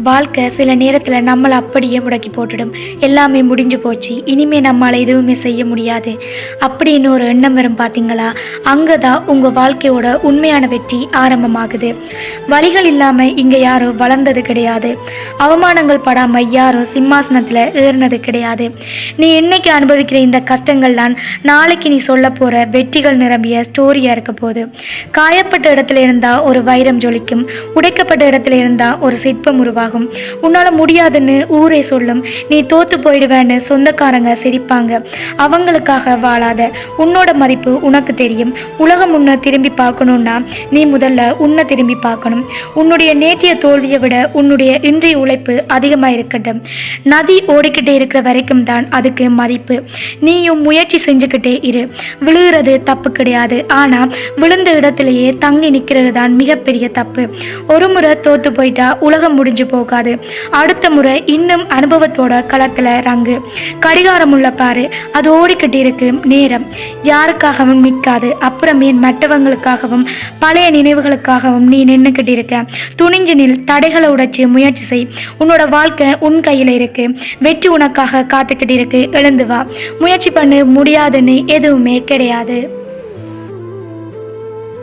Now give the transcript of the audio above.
வாழ்க்கை சில நேரத்தில் நம்மளை அப்படியே முடக்கி போட்டுடும். எல்லாமே முடிஞ்சு போச்சு, இனிமே நம்மளால் எதுவுமே செய்ய முடியாது அப்படின்னு ஒரு எண்ணம் வரும் பார்த்தீங்களா? அங்கே தான் உங்கள் வாழ்க்கையோட உண்மையான வெற்றி ஆரம்பமாகுது. வழிகள் இல்லாமல் இங்கே யாரும் வளர்ந்தது கிடையாது. அவமானங்கள் படாமல் யாரும் சிம்மாசனத்தில் ஏறினது கிடையாது. நீ இன்னைக்கு அனுபவிக்கிற இந்த கஷ்டங்கள் தான் நாளைக்கு நீ சொல்ல போகிற வெற்றிகள் நிரம்பிய ஸ்டோரியாக இருக்க போகுது. காயப்பட்ட இடத்துல இருந்தால் ஒரு வைரம் ஜொலிக்கும், உடைக்கப்பட்ட இடத்துல இருந்தால் ஒரு சிற்பம் உருவாகும். உன்னால முடியாதுன்னு ஊரே சொல்லும், நீ தோத்து போயிடுவேன்னு சொந்தக்காரங்க சிரிப்பாங்க. அவங்களுக்காக வாழாத. உன்னோட மதிப்பு உனக்கு தெரியும். உலகம் உன்னை திரும்பி பார்க்கணும்னா நீ முதல்ல உன்னை திரும்பி பார்க்கணும். உன்னுடைய நேற்றைய தோல்வியை விட உன்னுடைய இன்றைய உழைப்பு அதிகமாக இருக்கட்டும். நதி ஓடிக்கிட்டே இருக்கிற வரைக்கும் தான் அதுக்கு மதிப்பு. நீயும் முயற்சி செஞ்சுக்கிட்டே இரு. விழுகிறது தப்பு கிடையாது, ஆனால் விழுந்த இடத்திலேயே தங்கி நிற்கிறது தான் மிகப்பெரிய தப்பு. ஒரு முறை தோத்து போயிட்டா உலகம் முடிஞ்சு போகாது. அடுத்த முறை இன்னும் அனுபவத்தோட களத்துல ரங்கு. கடிகாரம் உள்ள பாரு, அது ஓடிக்கிட்டு இருக்கு. நேரம் யாருக்காகவும் நிற்காது. அப்புறமே மற்றவங்களுக்காகவும் பழைய நினைவுகளுக்காகவும் நீ நின்றுக்கிட்டு இருக்க. துணிஞ்சு நில், தடைகளை உடைச்சு முயற்சி செய். உன்னோட வாழ்க்கை உன் கையில இருக்கு. வெற்றி உனக்காக காத்துக்கிட்டு இருக்கு. எழுந்து வா, முயற்சி பண்ணு. முடியாதுன்னு எதுவுமே கிடையாது.